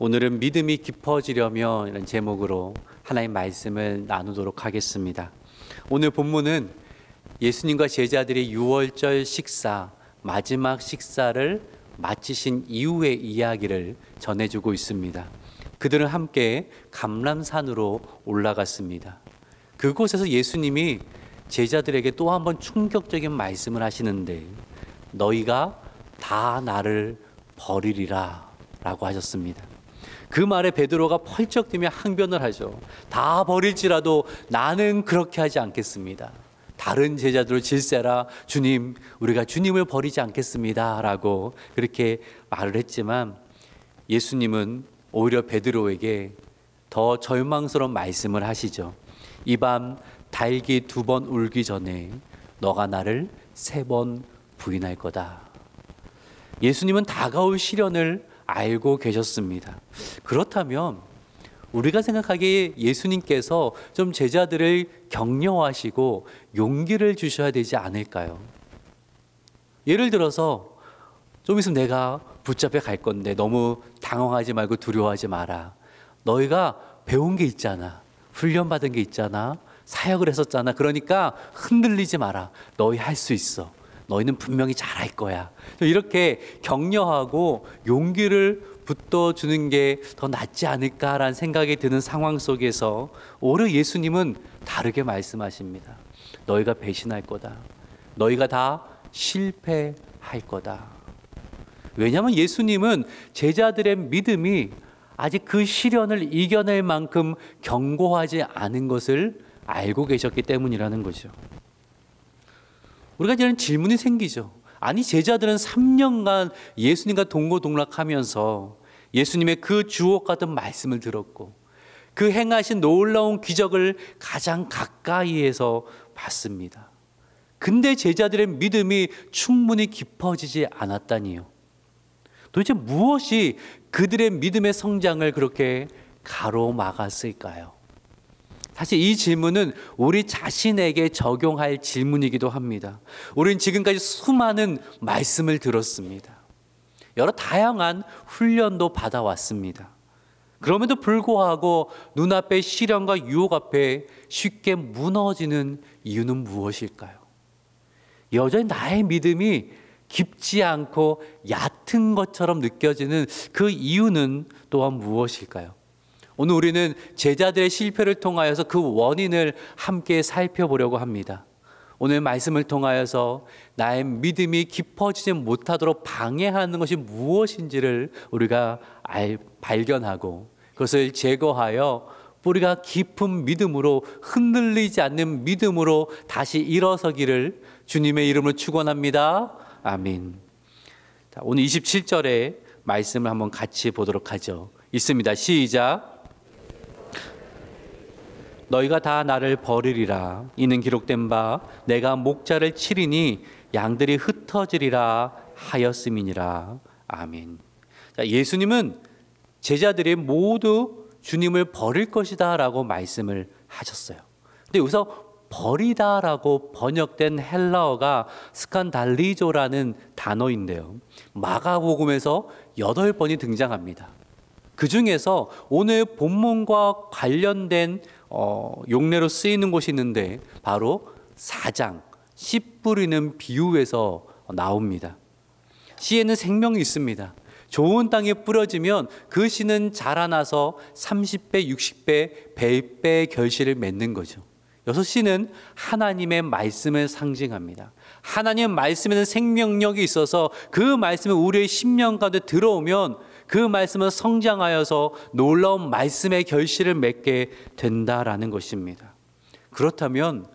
오늘은 믿음이 깊어지려면 이런 제목으로 하나님 말씀을 나누도록 하겠습니다. 오늘 본문은 예수님과 제자들이 유월절 식사, 마지막 식사를 마치신 이후의 이야기를 전해주고 있습니다. 그들은 함께 감람산으로 올라갔습니다. 그곳에서 예수님이 제자들에게 또 한 번 충격적인 말씀을 하시는데, 너희가 다 나를 버리리라 라고 하셨습니다. 그 말에 베드로가 펄쩍 뛰며 항변을 하죠. 다 버릴지라도 나는 그렇게 하지 않겠습니다. 다른 제자들을 질세라, 주님, 우리가 주님을 버리지 않겠습니다 라고 그렇게 말을 했지만, 예수님은 오히려 베드로에게 더 절망스러운 말씀을 하시죠. 이 밤 닭이 2번 울기 전에 너가 나를 3번 부인할 거다. 예수님은 다가올 시련을 알고 계셨습니다. 그렇다면 우리가 생각하기에 예수님께서 좀 제자들을 격려하시고 용기를 주셔야 되지 않을까요? 예를 들어서 좀 있으면 내가 붙잡혀 갈 건데 너무 당황하지 말고 두려워하지 마라. 너희가 배운 게 있잖아. 훈련받은 게 있잖아. 사역을 했었잖아. 그러니까 흔들리지 마라. 너희 할 수 있어. 너희는 분명히 잘할 거야. 이렇게 격려하고 용기를 붙어주는 게 더 낫지 않을까라는 생각이 드는 상황 속에서 오히려 예수님은 다르게 말씀하십니다. 너희가 배신할 거다. 너희가 다 실패할 거다. 왜냐하면 예수님은 제자들의 믿음이 아직 그 시련을 이겨낼 만큼 견고하지 않은 것을 알고 계셨기 때문이라는 거죠. 우리가 이제는 질문이 생기죠. 아니, 제자들은 3년간 예수님과 동고동락하면서 예수님의 그 주옥 같은 말씀을 들었고 그 행하신 놀라운 기적을 가장 가까이에서 봤습니다. 근데 제자들의 믿음이 충분히 깊어지지 않았다니요. 도대체 무엇이 그들의 믿음의 성장을 그렇게 가로막았을까요? 사실 이 질문은 우리 자신에게 적용할 질문이기도 합니다. 우리는 지금까지 수많은 말씀을 들었습니다. 여러 다양한 훈련도 받아왔습니다. 그럼에도 불구하고 눈앞의 시련과 유혹 앞에 쉽게 무너지는 이유는 무엇일까요? 여전히 나의 믿음이 깊지 않고 얕은 것처럼 느껴지는 그 이유는 또한 무엇일까요? 오늘 우리는 제자들의 실패를 통하여서 그 원인을 함께 살펴보려고 합니다. 오늘 말씀을 통하여서 나의 믿음이 깊어지지 못하도록 방해하는 것이 무엇인지를 우리가 발견하고 그것을 제거하여 뿌리가 깊은 믿음으로, 흔들리지 않는 믿음으로 다시 일어서기를 주님의 이름으로 축원합니다. 아멘. 자, 오늘 27절의 말씀을 한번 같이 보도록 하죠. 있습니다. 시작. 너희가 다 나를 버리리라. 이는 기록된 바 내가 목자를 치리니 양들이 흩어지리라 하였음이니라. 아멘. 자, 예수님은 제자들이 모두 주님을 버릴 것이다 라고 말씀을 하셨어요. 근데 여기서 버리다라고 번역된 헬라어가 스칸달리조라는 단어인데요, 마가복음에서 8번이 등장합니다. 그 중에서 오늘 본문과 관련된 용례로 쓰이는 곳이 있는데 바로 4장 씨 뿌리는 비유에서 나옵니다. 씨에는 생명이 있습니다. 좋은 땅에 뿌려지면 그 씨는 자라나서 30배, 60배, 100배의 결실을 맺는 거죠. 6씨는 하나님의 말씀을 상징합니다. 하나님의 말씀에는 생명력이 있어서 그 말씀이 우리의 심령 가운데 들어오면 그 말씀은 성장하여서 놀라운 말씀의 결실을 맺게 된다라는 것입니다. 그렇다면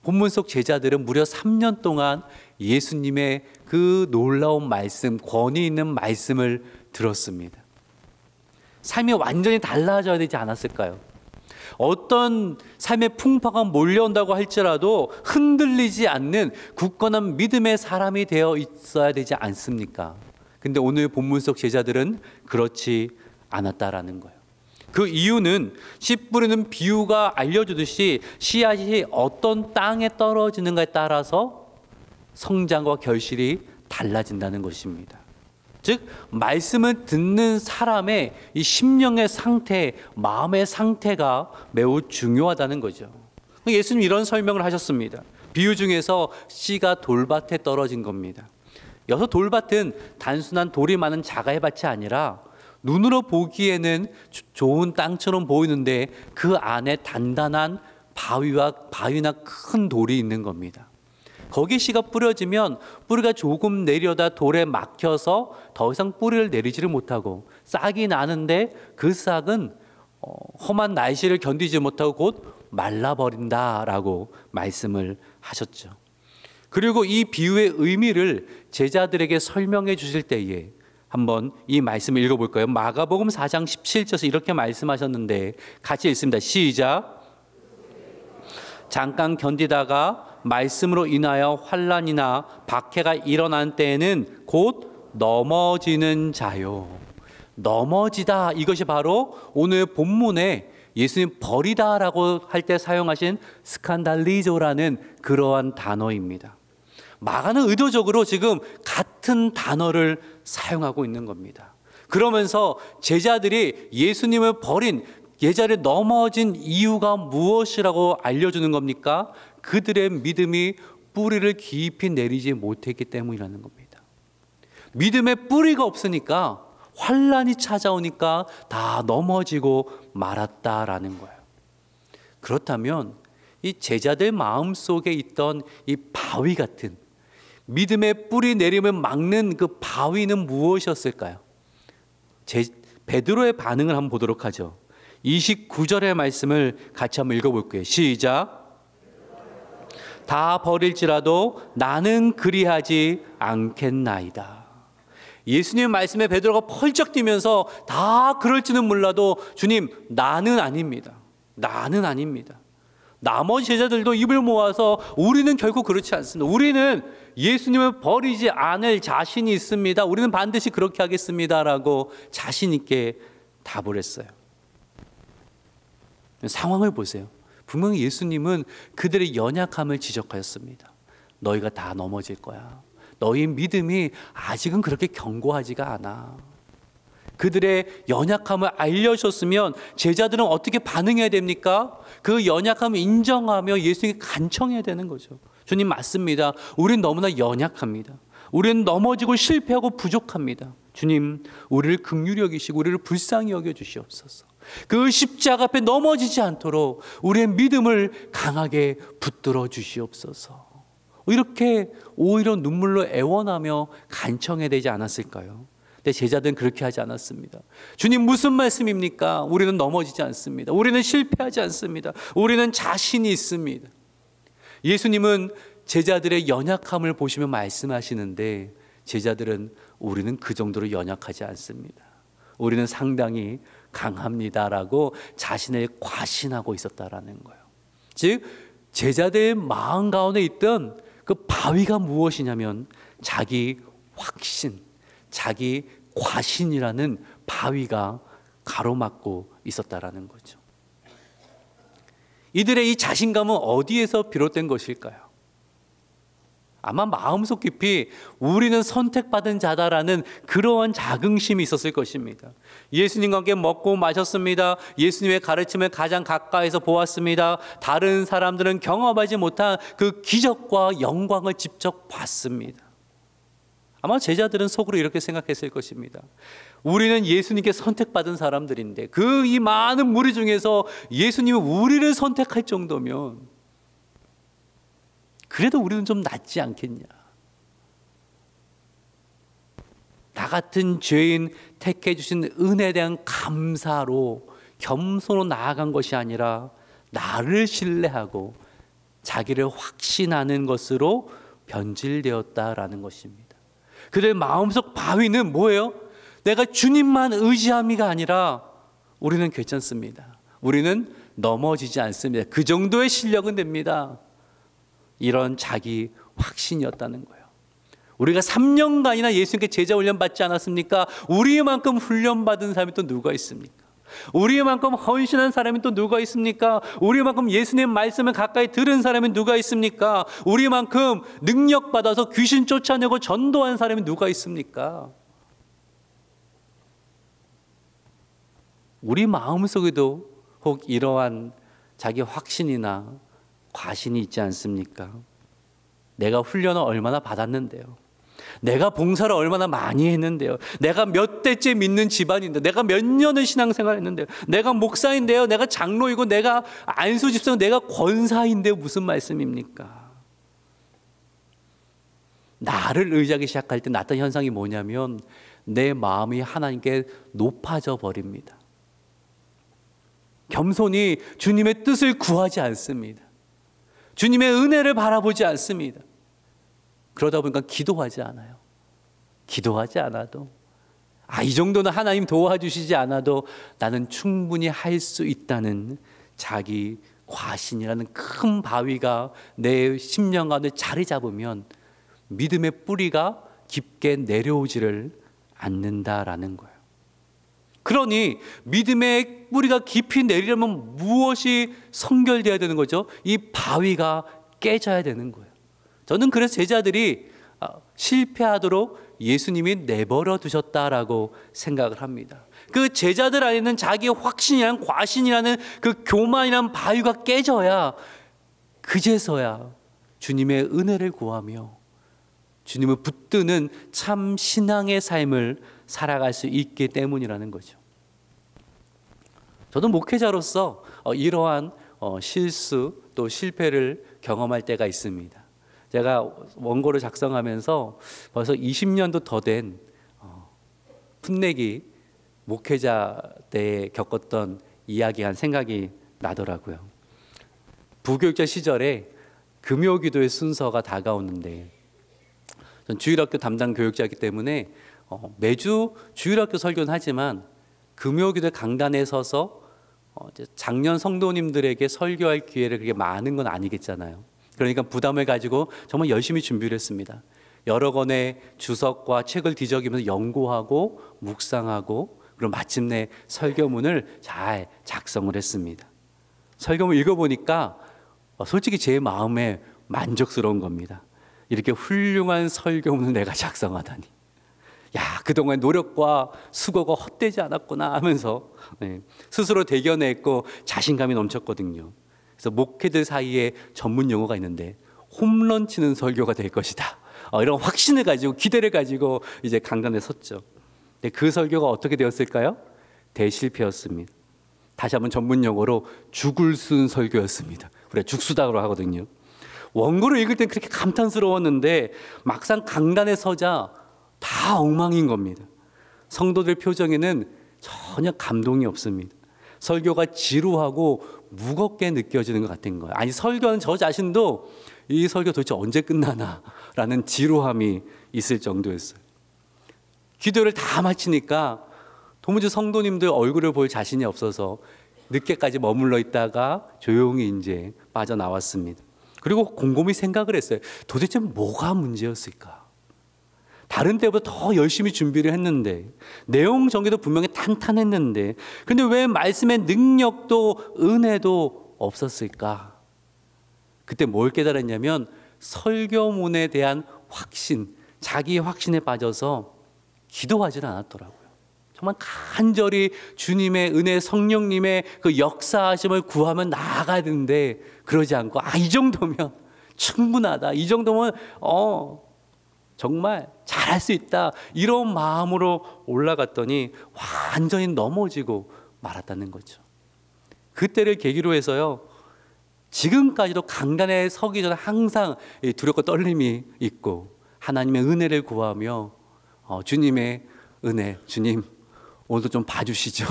본문 속 제자들은 무려 3년 동안 예수님의 그 놀라운 말씀, 권위 있는 말씀을 들었습니다. 삶이 완전히 달라져야 되지 않았을까요? 어떤 삶의 풍파가 몰려온다고 할지라도 흔들리지 않는 굳건한 믿음의 사람이 되어 있어야 되지 않습니까? 근데 오늘 본문 속 제자들은 그렇지 않았다라는 거예요. 그 이유는 씨 뿌리는 비유가 알려주듯이 씨앗이 어떤 땅에 떨어지는가에 따라서 성장과 결실이 달라진다는 것입니다. 즉 말씀을 듣는 사람의 이 심령의 상태, 마음의 상태가 매우 중요하다는 거죠. 예수님 이런 설명을 하셨습니다. 비유 중에서 씨가 돌밭에 떨어진 겁니다. 여기서 돌밭은 단순한 돌이 많은 자갈밭이 아니라 눈으로 보기에는 좋은 땅처럼 보이는데 그 안에 단단한 바위나 큰 돌이 있는 겁니다. 거기에 씨가 뿌려지면 뿌리가 조금 내려다 돌에 막혀서 더 이상 뿌리를 내리지를 못하고 싹이 나는데 그 싹은 험한 날씨를 견디지 못하고 곧 말라버린다라고 말씀을 하셨죠. 그리고 이 비유의 의미를 제자들에게 설명해 주실 때에 한번 이 말씀을 읽어볼까요? 마가복음 4장 17절에서 이렇게 말씀하셨는데 같이 읽습니다. 시작. 잠깐 견디다가 말씀으로 인하여 환난이나 박해가 일어난 때에는 곧 넘어지는 자요. 넘어지다, 이것이 바로 오늘 본문에 예수님 버리다라고 할 때 사용하신 스칸달리조라는 그러한 단어입니다. 마가는 의도적으로 지금 같은 단어를 사용하고 있는 겁니다. 그러면서 제자들이 예수님을 버린, 예자리에 넘어진 이유가 무엇이라고 알려주는 겁니까? 그들의 믿음이 뿌리를 깊이 내리지 못했기 때문이라는 겁니다. 믿음의 뿌리가 없으니까 환난이 찾아오니까 다 넘어지고 말았다라는 거예요. 그렇다면 이 제자들 마음속에 있던 이 바위 같은 믿음의 뿌리 내림을 막는 그 바위는 무엇이었을까요? 베드로의 반응을 한번 보도록 하죠. 29절의 말씀을 같이 한번 읽어볼게요. 시작. 다 버릴지라도 나는 그리하지 않겠나이다. 예수님 말씀에 베드로가 펄쩍 뛰면서 다 그럴지는 몰라도 주님, 나는 아닙니다. 나는 아닙니다. 나머지 제자들도 입을 모아서 우리는 결코 그렇지 않습니다. 우리는 예수님을 버리지 않을 자신이 있습니다. 우리는 반드시 그렇게 하겠습니다라고 자신 있게 답을 했어요. 상황을 보세요. 분명히 예수님은 그들의 연약함을 지적하였습니다. 너희가 다 넘어질 거야. 너희 믿음이 아직은 그렇게 견고하지가 않아. 그들의 연약함을 알려주셨으면 제자들은 어떻게 반응해야 됩니까? 그 연약함을 인정하며 예수님께 간청해야 되는 거죠. 주님 맞습니다. 우린 너무나 연약합니다. 우리는 넘어지고 실패하고 부족합니다. 주님, 우리를 긍휼히 여기시고 우리를 불쌍히 여겨 주시옵소서. 그 십자가 앞에 넘어지지 않도록 우리의 믿음을 강하게 붙들어 주시옵소서. 이렇게 오히려 눈물로 애원하며 간청해야 되지 않았을까요? 근데 제자들은 그렇게 하지 않았습니다. 주님 무슨 말씀입니까? 우리는 넘어지지 않습니다. 우리는 실패하지 않습니다. 우리는 자신이 있습니다. 예수님은 제자들의 연약함을 보시며 말씀하시는데 제자들은 우리는 그 정도로 연약하지 않습니다. 우리는 상당히 강합니다라고 자신을 과신하고 있었다라는 거예요. 즉 제자들의 마음 가운데 있던 그 바위가 무엇이냐면 자기 확신, 자기 과신이라는 바위가 가로막고 있었다라는 거죠. 이들의 이 자신감은 어디에서 비롯된 것일까요? 아마 마음속 깊이 우리는 선택받은 자다라는 그러한 자긍심이 있었을 것입니다. 예수님과 함께 먹고 마셨습니다. 예수님의 가르침을 가장 가까이서 보았습니다. 다른 사람들은 경험하지 못한 그 기적과 영광을 직접 봤습니다. 아마 제자들은 속으로 이렇게 생각했을 것입니다. 우리는 예수님께 선택받은 사람들인데 그 이 많은 무리 중에서 예수님이 우리를 선택할 정도면 그래도 우리는 좀 낫지 않겠냐. 나 같은 죄인 택해 주신 은혜에 대한 감사로 겸손으로 나아간 것이 아니라 나를 신뢰하고 자기를 확신하는 것으로 변질되었다라는 것입니다. 그들 마음속 바위는 뭐예요? 내가 주님만 의지함이가 아니라 우리는 괜찮습니다. 우리는 넘어지지 않습니다. 그 정도의 실력은 됩니다. 이런 자기 확신이었다는 거예요. 우리가 3년간이나 예수님께 제자 훈련 받지 않았습니까? 우리만큼 훈련받은 사람이 또 누가 있습니까? 우리만큼 헌신한 사람이 또 누가 있습니까? 우리만큼 예수님 말씀을 가까이 들은 사람이 누가 있습니까? 우리만큼 능력받아서 귀신 쫓아내고 전도한 사람이 누가 있습니까? 우리 마음속에도 혹 이러한 자기 확신이나 과신이 있지 않습니까? 내가 훈련을 얼마나 받았는데요. 내가 봉사를 얼마나 많이 했는데요. 내가 몇 대째 믿는 집안인데, 내가 몇 년을 신앙생활 했는데요. 내가 목사인데요. 내가 장로이고, 내가 안수 집사고, 내가 권사인데요. 무슨 말씀입니까? 나를 의지하기 시작할 때 나타난 현상이 뭐냐면 내 마음이 하나님께 높아져 버립니다. 겸손히 주님의 뜻을 구하지 않습니다. 주님의 은혜를 바라보지 않습니다. 그러다 보니까 기도하지 않아요. 기도하지 않아도, 이 정도는 하나님 도와주시지 않아도 나는 충분히 할 수 있다는 자기 과신이라는 큰 바위가 내 심령 가운데 자리 잡으면 믿음의 뿌리가 깊게 내려오지를 않는다라는 거예요. 그러니 믿음의 뿌리가 깊이 내리려면 무엇이 성결되어야 되는 거죠? 이 바위가 깨져야 되는 거예요. 저는 그래서 제자들이 실패하도록 예수님이 내버려 두셨다라고 생각을 합니다. 그 제자들 안에는 자기 확신이라는, 과신이라는 그 교만이라는 바위가 깨져야 그제서야 주님의 은혜를 구하며 주님을 붙드는 참 신앙의 삶을 살아갈 수 있기 때문이라는 거죠. 저도 목회자로서 이러한 실수 또 실패를 경험할 때가 있습니다. 제가 원고를 작성하면서 벌써 20년도 더 된 풋내기 목회자 때 겪었던 이야기 한 생각이 나더라고요. 부교육자 시절에 금요기도의 순서가 다가오는데, 전 주일학교 담당 교육자이기 때문에 매주 주일학교 설교는 하지만 금요기도 강단에 서서 작년 성도님들에게 설교할 기회를 그렇게 많은 건 아니겠잖아요. 그러니까 부담을 가지고 정말 열심히 준비를 했습니다. 여러 권의 주석과 책을 뒤적이면서 연구하고 묵상하고, 그리고 마침내 설교문을 잘 작성을 했습니다. 설교문 읽어보니까 솔직히 제 마음에 만족스러운 겁니다. 이렇게 훌륭한 설교문을 내가 작성하다니, 그동안 노력과 수고가 헛되지 않았구나 하면서 스스로 대견했고 자신감이 넘쳤거든요. 그래서 목회들 사이에 전문 용어가 있는데 홈런 치는 설교가 될 것이다, 이런 확신을 가지고 기대를 가지고 이제 강단에 섰죠. 근데 그 설교가 어떻게 되었을까요? 대실패였습니다. 다시 한번 전문 용어로 죽을 쓴 설교였습니다. 우리가 죽수다고 하거든요. 원고를 읽을 땐 그렇게 감탄스러웠는데 막상 강단에 서자 다 엉망인 겁니다. 성도들 표정에는 전혀 감동이 없습니다. 설교가 지루하고 무겁게 느껴지는 것 같은 거예요. 아니, 설교하는 저 자신도 이 설교 도대체 언제 끝나나 라는 지루함이 있을 정도였어요. 기도를 다 마치니까 도무지 성도님들 얼굴을 볼 자신이 없어서 늦게까지 머물러 있다가 조용히 이제 빠져나왔습니다. 그리고 곰곰이 생각을 했어요. 도대체 뭐가 문제였을까? 다른 때보다 더 열심히 준비를 했는데, 내용 전개도 분명히 탄탄했는데, 근데 왜 말씀의 능력도 은혜도 없었을까? 그때 뭘 깨달았냐면 설교문에 대한 확신, 자기 확신에 빠져서 기도하지는 않았더라고요. 정말 간절히 주님의 은혜, 성령님의 그 역사하심을 구하면 나아가야 되는데 그러지 않고 이 정도면 충분하다, 이 정도면 정말 잘할 수 있다, 이런 마음으로 올라갔더니 완전히 넘어지고 말았다는 거죠. 그때를 계기로 해서요, 지금까지도 강단에 서기 전에 항상 두렵고 떨림이 있고 하나님의 은혜를 구하며 주님의 은혜, 주님 오늘도 좀 봐주시죠,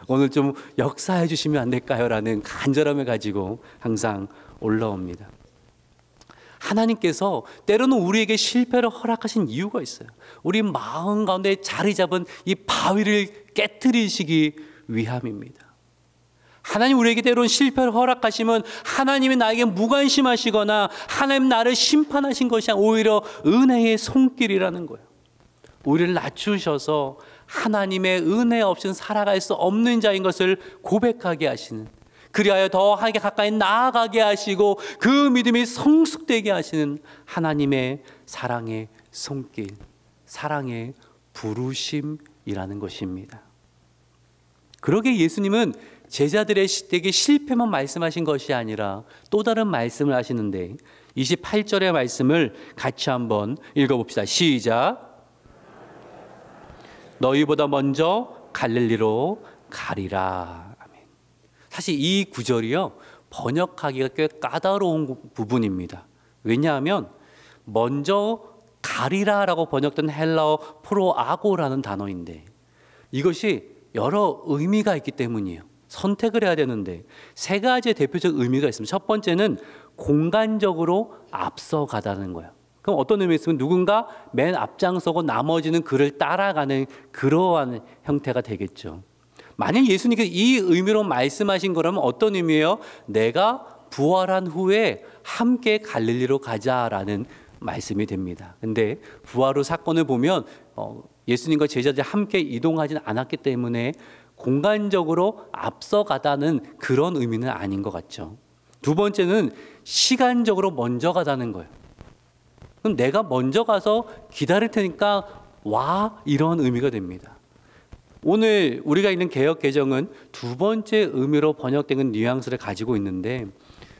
오늘 좀 역사해 주시면 안 될까요? 라는 간절함을 가지고 항상 올라옵니다. 하나님께서 때로는 우리에게 실패를 허락하신 이유가 있어요. 우리 마음 가운데 자리 잡은 이 바위를 깨트리시기 위함입니다. 하나님 우리에게 때로는 실패를 허락하시면 하나님이 나에게 무관심하시거나 하나님 나를 심판하신 것이 아니라 오히려 은혜의 손길이라는 거예요. 우리를 낮추셔서 하나님의 은혜 없이는 살아갈 수 없는 자인 것을 고백하게 하시는, 그리하여 더 하나님께 가까이 나아가게 하시고 그 믿음이 성숙되게 하시는 하나님의 사랑의 손길, 사랑의 부르심이라는 것입니다. 그러게 예수님은 제자들에게 실패만 말씀하신 것이 아니라 또 다른 말씀을 하시는데 28절의 말씀을 같이 한번 읽어봅시다. 시작. 너희보다 먼저 갈릴리로 가리라. 아멘. 사실 이 구절이요, 번역하기가 꽤 까다로운 부분입니다. 왜냐하면 먼저 가리라라고 번역된 헬라어 프로아고라는 단어인데 이것이 여러 의미가 있기 때문이에요. 선택을 해야 되는데 세 가지의 대표적 의미가 있습니다. 첫 번째는 공간적으로 앞서가다는 거예요. 그럼 어떤 의미가 있으면 누군가 맨 앞장서고 나머지는 그를 따라가는 그러한 형태가 되겠죠. 만약 예수님께서 이 의미로 말씀하신 거라면 어떤 의미예요? 내가 부활한 후에 함께 갈릴리로 가자라는 말씀이 됩니다. 근데 부활 후 사건을 보면 예수님과 제자들이 함께 이동하지는 않았기 때문에 공간적으로 앞서가다는 그런 의미는 아닌 것 같죠. 두 번째는 시간적으로 먼저 가다는 거예요. 그럼 내가 먼저 가서 기다릴 테니까 와, 이런 의미가 됩니다. 오늘 우리가 있는 개역 개정은 두 번째 의미로 번역된 뉘앙스를 가지고 있는데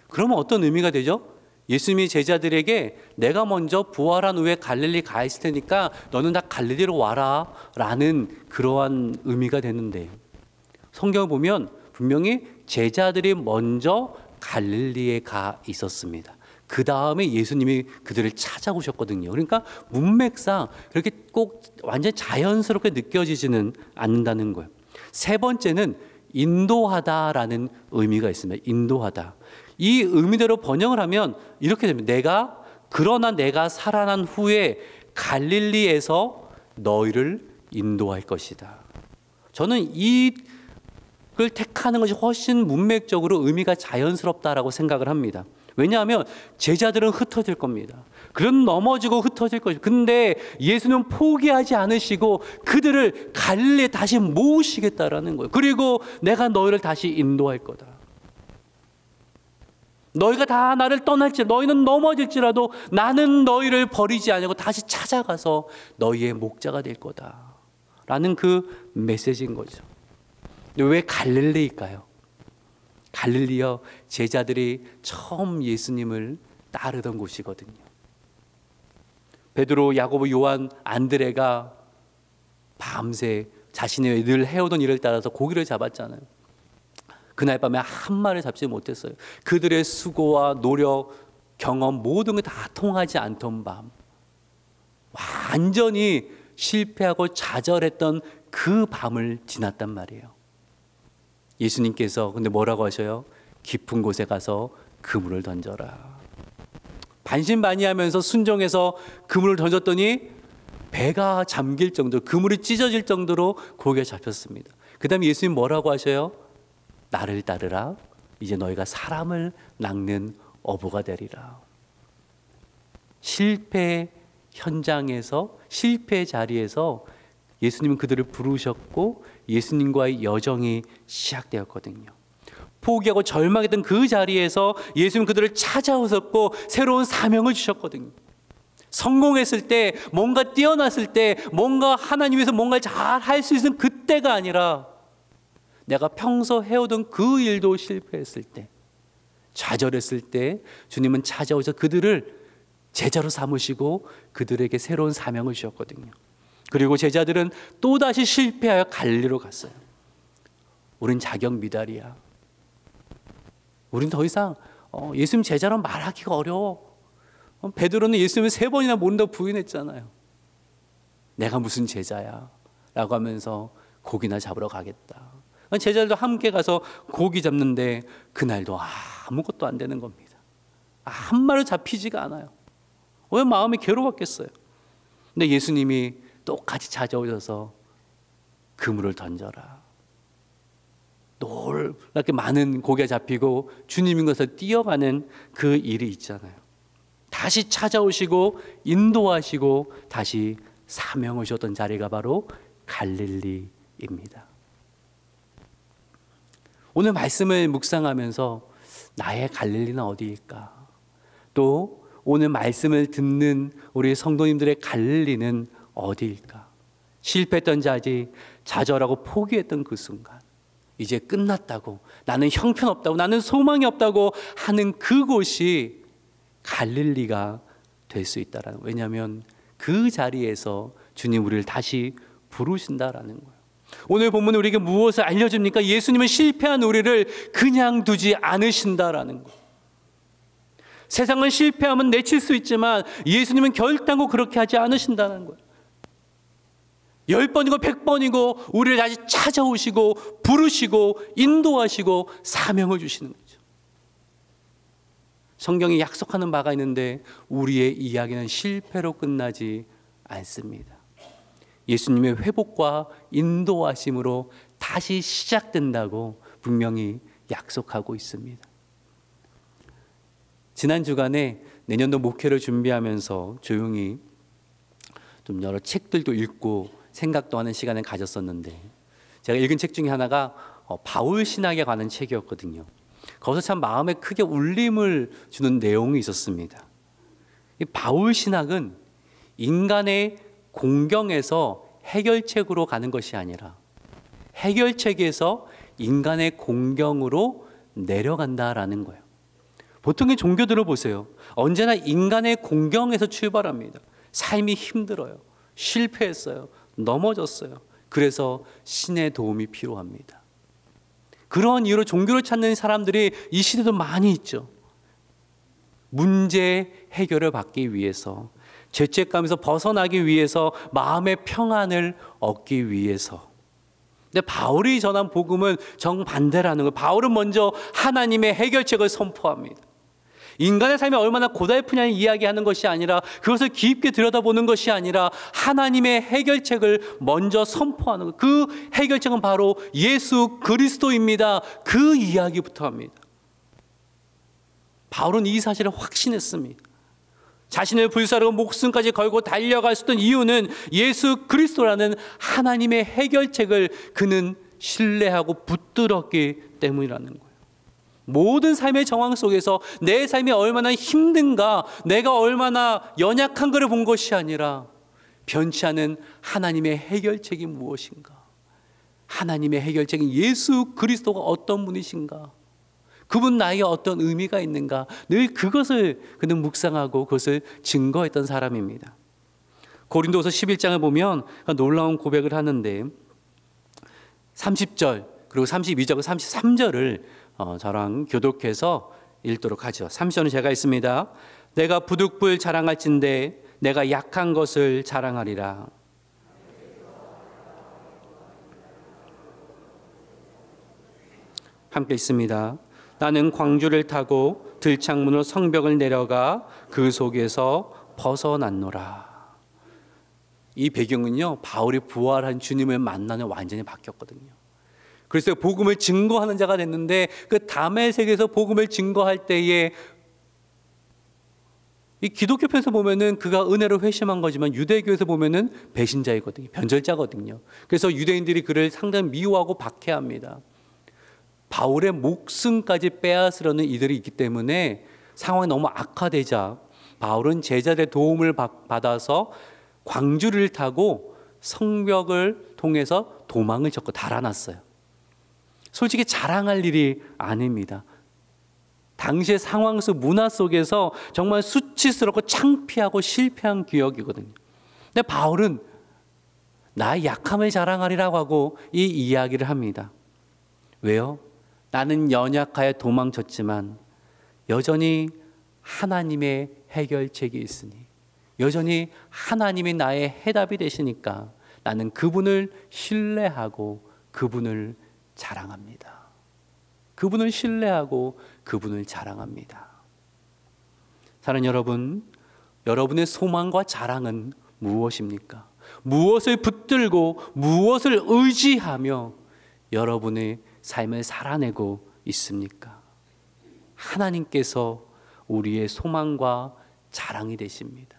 그러면 어떤 의미가 되죠? 예수님이 제자들에게 내가 먼저 부활한 후에 갈릴리 가 있을 테니까 너는 다 갈릴리로 와라 라는 그러한 의미가 되는데 성경을 보면 분명히 제자들이 먼저 갈릴리에 가 있었습니다. 그 다음에 예수님이 그들을 찾아오셨거든요. 그러니까 문맥상 그렇게 꼭 완전 자연스럽게 느껴지지는 않는다는 거예요. 세 번째는 인도하다라는 의미가 있습니다. 인도하다. 이 의미대로 번역을 하면 이렇게 됩니다. 그러나 내가 살아난 후에 갈릴리에서 너희를 인도할 것이다. 저는 이걸 택하는 것이 훨씬 문맥적으로 의미가 자연스럽다라고 생각을 합니다. 왜냐하면 제자들은 흩어질 겁니다. 그런 넘어지고 흩어질 것이고, 근데 예수는 포기하지 않으시고 그들을 갈릴리에 다시 모으시겠다라는 거예요. 그리고 내가 너희를 다시 인도할 거다. 너희가 다 나를 떠날지, 너희는 넘어질지라도 나는 너희를 버리지 않고 다시 찾아가서 너희의 목자가 될 거다 라는 그 메시지인 거죠. 왜 갈릴리일까요? 갈릴리요, 제자들이 처음 예수님을 따르던 곳이거든요. 베드로, 야고보, 요한, 안드레가 밤새 자신의 늘 해오던 일을 따라서 고기를 잡았잖아요. 그날 밤에 한 마리를 잡지 못했어요. 그들의 수고와 노력, 경험 모든 게 다 통하지 않던 밤, 완전히 실패하고 좌절했던 그 밤을 지났단 말이에요. 예수님께서 근데 뭐라고 하셔요? 깊은 곳에 가서 그물을 던져라. 반신반의하면서 순종해서 그물을 던졌더니 배가 잠길 정도로, 그물이 찢어질 정도로 고기가 잡혔습니다. 그 다음에 예수님 뭐라고 하셔요? 나를 따르라. 이제 너희가 사람을 낚는 어부가 되리라. 실패 현장에서, 실패 자리에서 예수님은 그들을 부르셨고 예수님과의 여정이 시작되었거든요. 포기하고 절망했던 그 자리에서 예수님은 그들을 찾아오셨고 새로운 사명을 주셨거든요. 성공했을 때, 뭔가 뛰어났을 때, 뭔가 하나님 위해서 뭔가를 잘 할 수 있는 그때가 아니라 내가 평소 해오던 그 일도 실패했을 때, 좌절했을 때 주님은 찾아오셔서 그들을 제자로 삼으시고 그들에게 새로운 사명을 주셨거든요. 그리고 제자들은 또다시 실패하여 갈릴리로 갔어요. 우린 자격 미달이야. 우린 더 이상 예수님 제자로 말하기가 어려워. 베드로는 예수님을 3번이나 모른다고 부인했잖아요. 내가 무슨 제자야 라고 하면서 고기나 잡으러 가겠다. 제자들도 함께 가서 고기 잡는데 그날도 아무것도 안 되는 겁니다. 한 마리 잡히지가 않아요. 왜 마음이 괴로웠겠어요. 근데 예수님이 똑같이 찾아오셔서 그물을 던져라. 놀랍게 많은 고기가 잡히고 주님인 것을 뛰어가는 그 일이 있잖아요. 다시 찾아오시고 인도하시고 다시 사명을 주셨던 자리가 바로 갈릴리입니다. 오늘 말씀을 묵상하면서 나의 갈릴리는 어디일까? 또 오늘 말씀을 듣는 우리 성도님들의 갈릴리는 어디일까? 실패했던 자리, 좌절하고 포기했던 그 순간, 이제 끝났다고, 나는 형편없다고, 나는 소망이 없다고 하는 그곳이 갈릴리가 될 수 있다라는 거예요. 왜냐하면 그 자리에서 주님 우리를 다시 부르신다라는 거예요. 오늘 본문은 우리에게 무엇을 알려줍니까? 예수님은 실패한 우리를 그냥 두지 않으신다라는 거예요. 세상은 실패하면 내칠 수 있지만 예수님은 결단코 그렇게 하지 않으신다는 거예요. 10번이고 100번이고 우리를 다시 찾아오시고 부르시고 인도하시고 사명을 주시는 거죠. 성경이 약속하는 바가 있는데 우리의 이야기는 실패로 끝나지 않습니다. 예수님의 회복과 인도하심으로 다시 시작된다고 분명히 약속하고 있습니다. 지난 주간에 내년도 목회를 준비하면서 조용히 좀 여러 책들도 읽고 생각도 하는 시간을 가졌었는데, 제가 읽은 책 중에 하나가 바울 신학에 관한 책이었거든요. 거기서 참 마음에 크게 울림을 주는 내용이 있었습니다. 이 바울 신학은 인간의 공경에서 해결책으로 가는 것이 아니라 해결책에서 인간의 공경으로 내려간다라는 거예요. 보통의 종교들을 보세요. 언제나 인간의 공경에서 출발합니다. 삶이 힘들어요. 실패했어요. 넘어졌어요. 그래서 신의 도움이 필요합니다. 그런 이유로 종교를 찾는 사람들이 이 시대도 많이 있죠. 문제 해결을 받기 위해서, 죄책감에서 벗어나기 위해서, 마음의 평안을 얻기 위해서. 근데 바울이 전한 복음은 정반대라는 거예요. 바울은 먼저 하나님의 해결책을 선포합니다. 인간의 삶이 얼마나 고달프냐는 이야기하는 것이 아니라, 그것을 깊게 들여다보는 것이 아니라 하나님의 해결책을 먼저 선포하는 것. 그 해결책은 바로 예수 그리스도입니다. 그 이야기부터 합니다. 바울은 이 사실을 확신했습니다. 자신을 불사르고 목숨까지 걸고 달려갈 수 있던 이유는 예수 그리스도라는 하나님의 해결책을 그는 신뢰하고 붙들었기 때문이라는 거예요. 모든 삶의 정황 속에서 내 삶이 얼마나 힘든가, 내가 얼마나 연약한 것을 본 것이 아니라 변치 않은 하나님의 해결책이 무엇인가, 하나님의 해결책인 예수 그리스도가 어떤 분이신가, 그분 나에게 어떤 의미가 있는가, 늘 그것을 그는 묵상하고 그것을 증거했던 사람입니다. 고린도서 11장을 보면 놀라운 고백을 하는데 30절 그리고 32절, 33절을 저랑 교독해서 읽도록 하죠. 30절은 제가 있습니다. 내가 부득불 자랑할진대 내가 약한 것을 자랑하리라. 함께 있습니다. 나는 광주를 타고 들창문으로 성벽을 내려가 그 속에서 벗어났노라. 이 배경은요, 바울이 부활한 주님을 만나는 완전히 바뀌었거든요. 그래서 복음을 증거하는 자가 됐는데, 그 다메섹에서 복음을 증거할 때에 이 기독교 편에서 보면은 그가 은혜로 회심한 거지만 유대교에서 보면은 배신자이거든요. 변절자거든요. 그래서 유대인들이 그를 상당히 미워하고 박해합니다. 바울의 목숨까지 빼앗으려는 이들이 있기 때문에 상황이 너무 악화되자 바울은 제자들의 도움을 받아서 광주를 타고 성벽을 통해서 도망을 쳤고 달아났어요. 솔직히 자랑할 일이 아닙니다. 당시의 상황 속 문화 속에서 정말 수치스럽고 창피하고 실패한 기억이거든요. 근데 바울은 나의 약함을 자랑하리라고 하고 이 이야기를 합니다. 왜요? 나는 연약하여 도망쳤지만 여전히 하나님의 해결책이 있으니, 여전히 하나님이 나의 해답이 되시니까 나는 그분을 신뢰하고 그분을 자랑합니다. 그분을 신뢰하고 그분을 자랑합니다. 사랑하는 여러분, 여러분의 소망과 자랑은 무엇입니까? 무엇을 붙들고 무엇을 의지하며 여러분의 삶을 살아내고 있습니까? 하나님께서 우리의 소망과 자랑이 되십니다.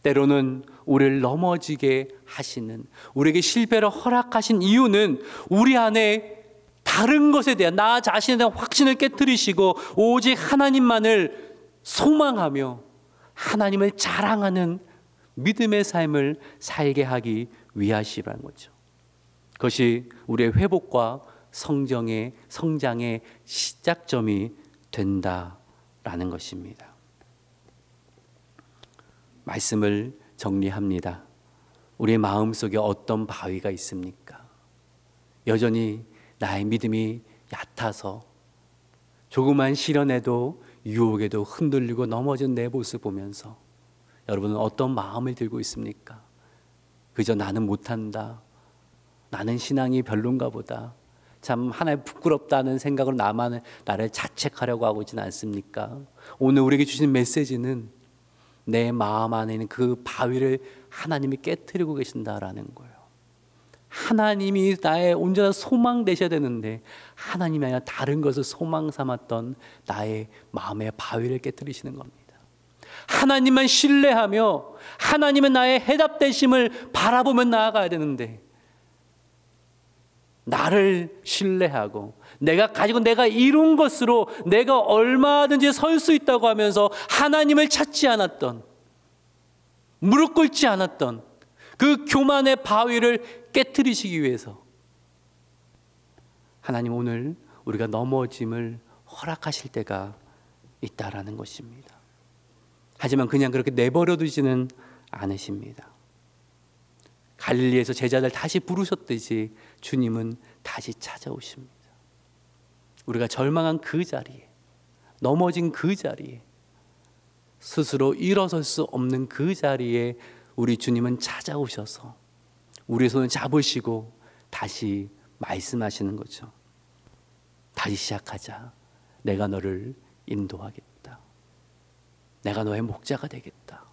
때로는 우리를 넘어지게 하시는, 우리에게 실패를 허락하신 이유는 우리 안에 다른 것에 대한, 나 자신에 대한 확신을 깨트리시고 오직 하나님만을 소망하며 하나님을 자랑하는 믿음의 삶을 살게 하기 위하시라는 거죠. 그것이 우리의 회복과 성장의 시작점이 된다라는 것입니다. 말씀을 정리합니다. 우리의 마음속에 어떤 바위가 있습니까? 여전히 나의 믿음이 얕아서 조그만 시련에도 유혹에도 흔들리고 넘어진 내 모습 보면서 여러분은 어떤 마음을 들고 있습니까? 그저 나는 못한다, 나는 신앙이 별론가 보다, 참 하나님 부끄럽다는 생각으로 나를 자책하려고 하고 있지는 않습니까? 오늘 우리에게 주신 메시지는 내 마음 안에 있는 그 바위를 하나님이 깨트리고 계신다라는 거예요. 하나님이 나의 온전한 소망 되셔야 되는데 하나님이 아니라 다른 것을 소망 삼았던 나의 마음의 바위를 깨트리시는 겁니다. 하나님만 신뢰하며 하나님은 나의 해답되심을 바라보며 나아가야 되는데 나를 신뢰하고 내가 이룬 것으로 내가 얼마든지 설 수 있다고 하면서 하나님을 찾지 않았던, 무릎 꿇지 않았던 그 교만의 바위를 깨트리시기 위해서 하나님 오늘 우리가 넘어짐을 허락하실 때가 있다라는 것입니다. 하지만 그냥 그렇게 내버려 두지는 않으십니다. 갈릴리에서 제자들 다시 부르셨듯이 주님은 다시 찾아오십니다. 우리가 절망한 그 자리에, 넘어진 그 자리에, 스스로 일어설 수 없는 그 자리에 우리 주님은 찾아오셔서 우리의 손을 잡으시고 다시 말씀하시는 거죠. 다시 시작하자. 내가 너를 인도하겠다. 내가 너의 목자가 되겠다.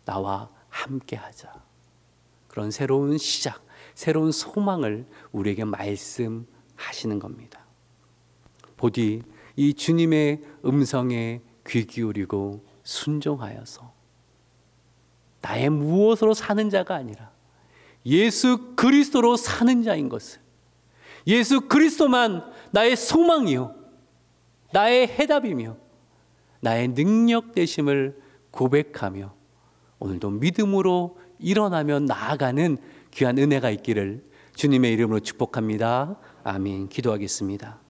나와 함께하자. 그런 새로운 시작, 새로운 소망을 우리에게 말씀하시는 겁니다. 부디 이 주님의 음성에 귀 기울이고 순종하여서 나의 무엇으로 사는 자가 아니라 예수 그리스도로 사는 자인 것을, 예수 그리스도만 나의 소망이요 나의 해답이며 나의 능력 되심을 고백하며 오늘도 믿음으로 일어나며 나아가는 귀한 은혜가 있기를 주님의 이름으로 축복합니다. 아멘. 기도하겠습니다.